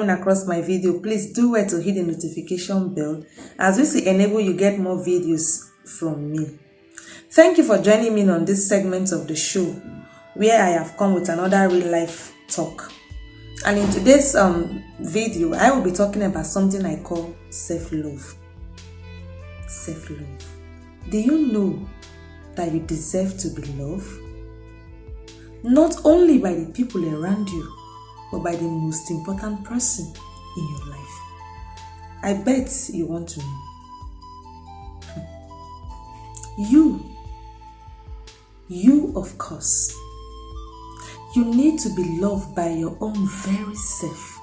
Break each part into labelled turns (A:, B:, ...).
A: coming across my video, please do well to hit the notification bell, as this will enable you get more videos from me. Thank you for joining me on this segment of the show, where I have come with another real life talk. And in today's video, I will be talking about something I call self-love. Self-love. Do you know that you deserve to be loved? Not only by the people around you, but by the most important person in your life. I bet you want to know. You of course. You need to be loved by your own very self.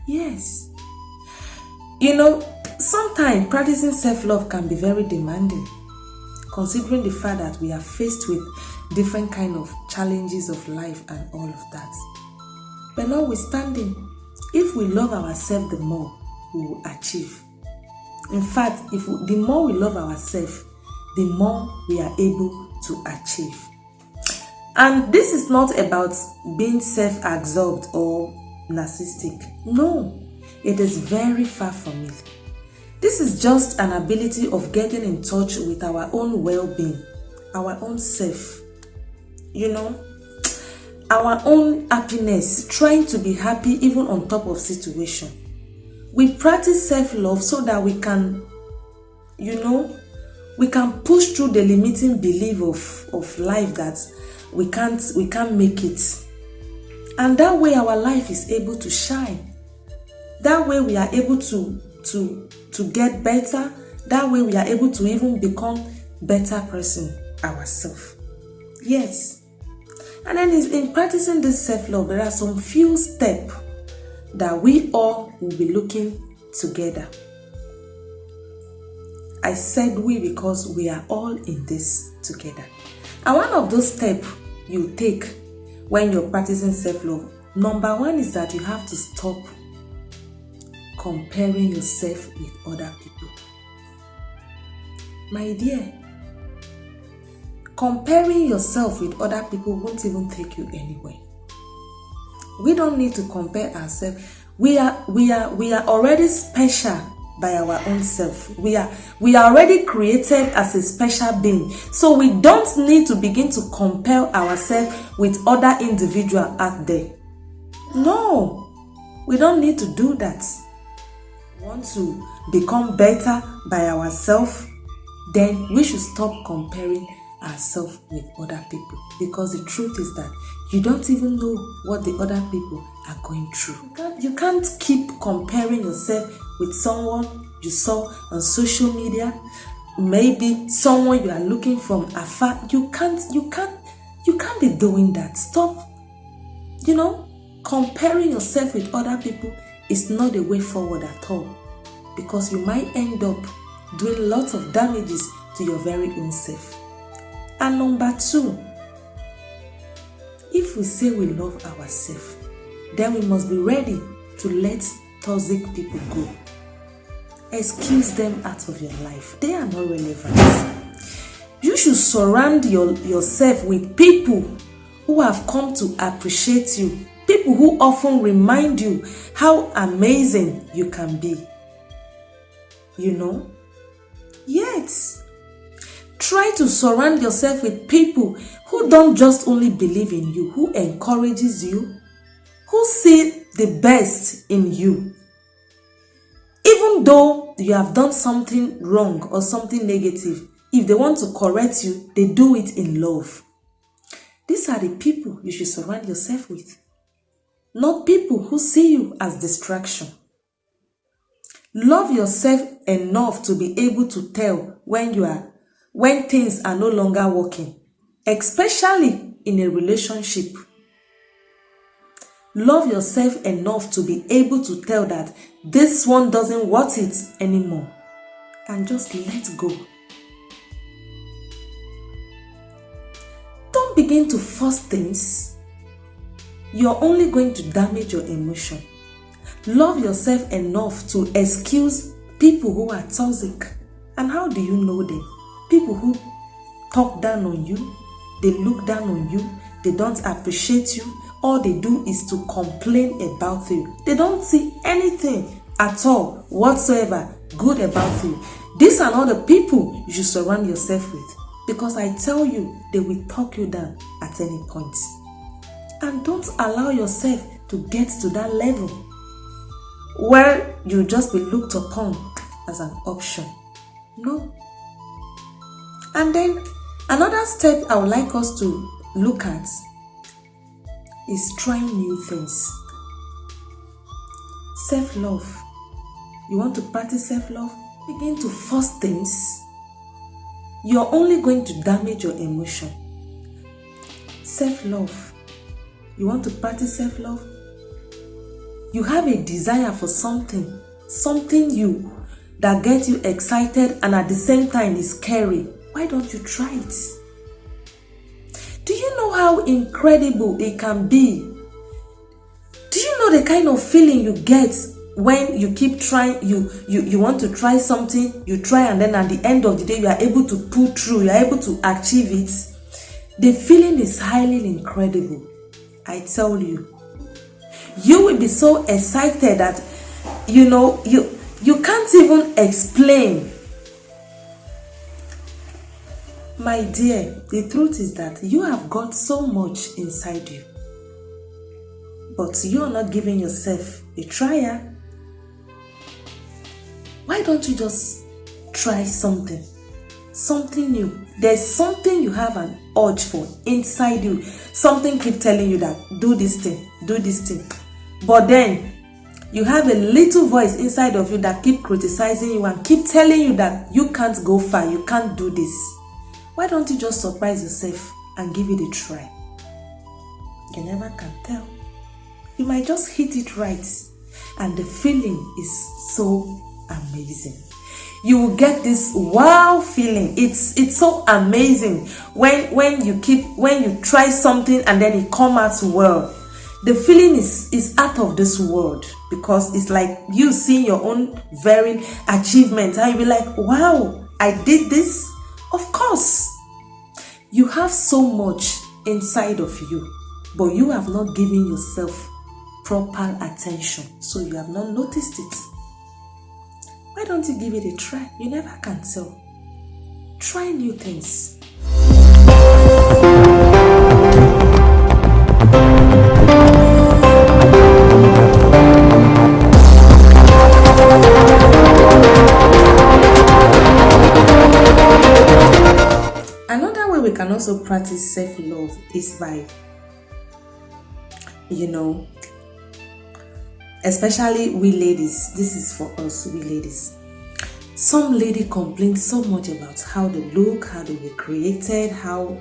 A: Yes. You know, sometimes practicing self-love can be very demanding, considering the fact that we are faced with different kind of challenges of life and all of that. But notwithstanding, if we love ourselves, the more we will achieve. In fact, the more we love ourselves, the more we are able to achieve. And this is not about being self-absorbed or narcissistic. No, it is very far from it. This is just an ability of getting in touch with our own well-being, our own self, our own happiness, trying to be happy even on top of situation. We practice self-love so that we can, we can push through the limiting belief of life that we can't make it. And that way our life is able to shine. That way we are able to get better. That way we are able to even become better person ourselves. Yes. And then in practicing this self-love, there are some few steps that we all will be looking together. I said we because we are all in this together. And one of those steps you take when you're practicing self-love, number one is that you have to stop comparing yourself with other people. My dear, comparing yourself with other people won't even take you anywhere. We don't need to compare ourselves. We are already special by our own self. We are already created as a special being. So we don't need to begin to compare ourselves with other individuals out there. No, we don't need to do that. We want to become better by ourselves, then we should stop comparing ourselves with other people, because the truth is that you don't even know what the other people are going through. You can't keep comparing yourself with someone you saw on social media, maybe someone you are looking from afar. You can't be doing that. Stop. Comparing yourself with other people is not the way forward at all, because you might end up doing lots of damages to your very own self. And number two, if we say we love ourselves, then we must be ready to let toxic people go. Excuse them out of your life. They are not relevant. You should surround yourself with people who have come to appreciate you. People who often remind you how amazing you can be. Yes. Try to surround yourself with people who don't just only believe in you, who encourages you, who see the best in you. Even though you have done something wrong or something negative, if they want to correct you, they do it in love. These are the people you should surround yourself with, not people who see you as distraction. Love yourself enough to be able to tell when things are no longer working, especially in a relationship. Love yourself enough to be able to tell that this one doesn't want it anymore, and just let go. Don't begin to force things. You're only going to damage your emotion. Love yourself enough to excuse people who are toxic. And how do you know them? People who talk down on you, they look down on you, they don't appreciate you. all they do is to complain about you. They don't see anything at all whatsoever good about you. These are not the people you should surround yourself with, because I tell you, they will talk you down at any point. And don't allow yourself to get to that level where you just be looked upon as an option. No. And then another step I would like us to look at is trying new things. Self-love. You want to practice self-love? Begin to force things. You're only going to damage your emotion. Self-love. You want to practice self-love? You have a desire for something new that gets you excited and at the same time is scary. Why don't you try it? Do you know how incredible it can be? Do you know the kind of feeling you get when you keep trying, you want to try something, you try, and then at the end of the day you are able to pull through, you are able to achieve it? The feeling is highly incredible. I tell you. You will be so excited that you can't even explain. My dear, the truth is that you have got so much inside you, but you are not giving yourself a trial. Why don't you just try something new? There's something you have an urge for inside you. Something keep telling you that do this thing. But then you have a little voice inside of you that keep criticizing you and keep telling you that you can't go far, you can't do this. Why don't you just surprise yourself and give it a try? You never can tell. You might just hit it right, and the feeling is so amazing. You will get this wow feeling. It's so amazing when you try something and then it come out well. The feeling is out of this world, because it's like you seeing your own very achievement, and you'll be like, wow, I did this. Of course, you have so much inside of you, but you have not given yourself proper attention, so you have not noticed it. Why don't you give it a try? You never can tell. Try new things. Another way we can also practice self-love is by, especially we ladies, this is for us, we ladies. Some lady complain so much about how they look, how they were created, how,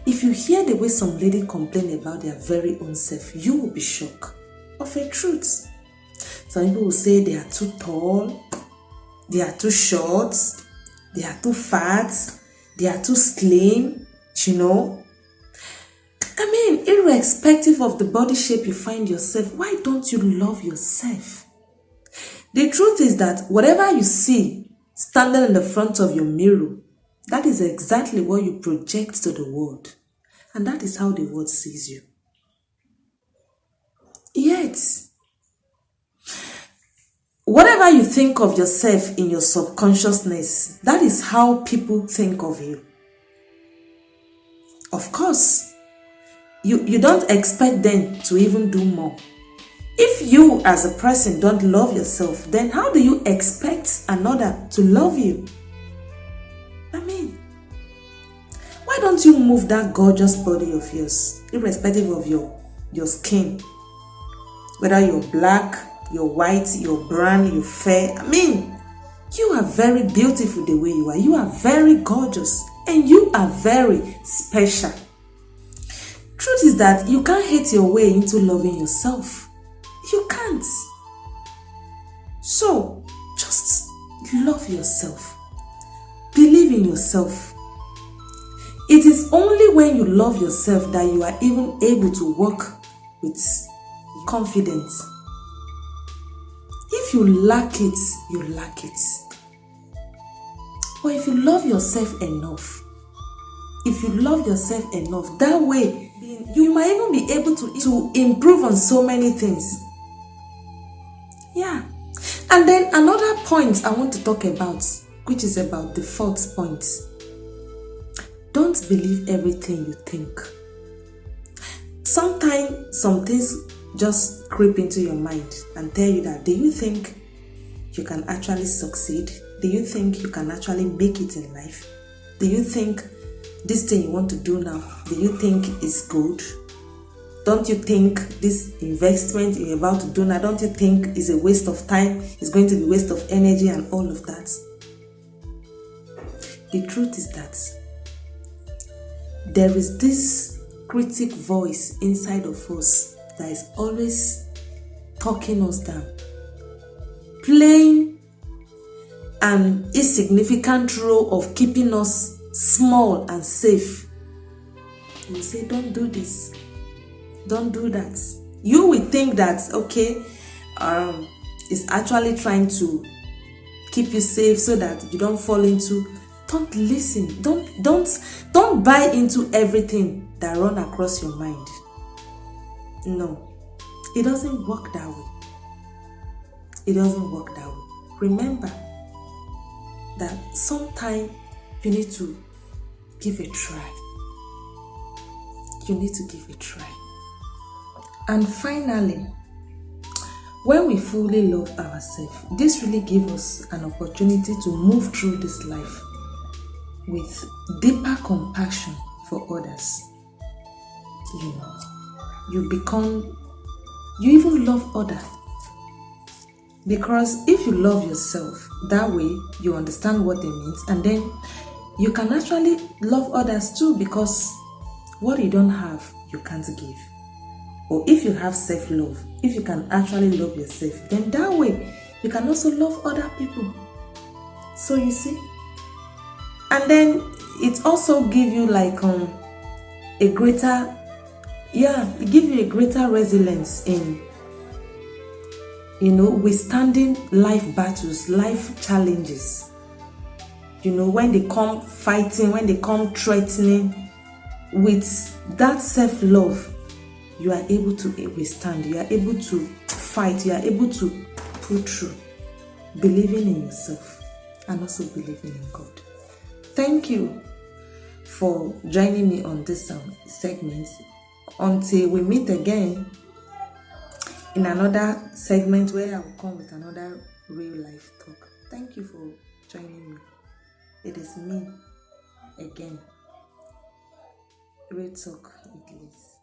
A: if you hear the way some lady complain about their very own self, you will be shocked of a truth. Some people will say they are too tall, they are too short, they are too fat, they are too slim, irrespective of the body shape you find yourself, why don't you love yourself? The truth is that whatever you see standing in the front of your mirror, that is exactly what you project to the world. And that is how the world sees you. Yet, whatever you think of yourself in your subconsciousness, that is how people think of you. Of course, you don't expect them to even do more. If you as a person don't love yourself, then how do you expect another to love you? Why don't you move that gorgeous body of yours, irrespective of your skin? Whether you're black, you're white, you're brown, you're fair. You are very beautiful the way you are. You are very gorgeous, and you are very special. Truth is that you can't hate your way into loving yourself. You can't. So, just love yourself. Believe in yourself. It is only when you love yourself that you are even able to walk with confidence. If you lack it, you lack it. But if you love yourself enough, that way, You might even be able to improve on so many things. Yeah. And then another point I want to talk about, which is about the fourth point. Don't believe everything you think. Sometimes some things just creep into your mind and tell you that, do you think you can actually succeed? Do you think you can actually make it in life? Do you think this thing you want to do now, do you think is good? Don't you think this investment you're about to do now, don't you think is a waste of time? It's going to be a waste of energy and all of that. The truth is that there is this critic voice inside of us that is always talking us down, playing an insignificant role of keeping us small and safe. You say, don't do this, don't do that. You will think that, okay, it's actually trying to keep you safe so that you don't fall into. Don't listen. Don't buy into everything that run across your mind. No, it doesn't work that way. It doesn't work that way. Remember that sometimes you need to give a try. You need to give a try. And finally, when we fully love ourselves, this really gives us an opportunity to move through this life with deeper compassion for others. You even love others. Because if you love yourself, that way you understand what it means, and then you can actually love others too, because what you don't have, you can't give. Or if you have self-love, if you can actually love yourself, then that way you can also love other people. So you see, and then it also gives you like it gives you a greater resilience in withstanding life battles, life challenges. When they come fighting, when they come threatening, with that self-love, you are able to withstand, you are able to fight, you are able to pull through, believing in yourself and also believing in God. Thank you for joining me on this segment. Until we meet again in another segment where I will come with another real life talk. Thank you for joining me. It is me again. Real Talk with Liz.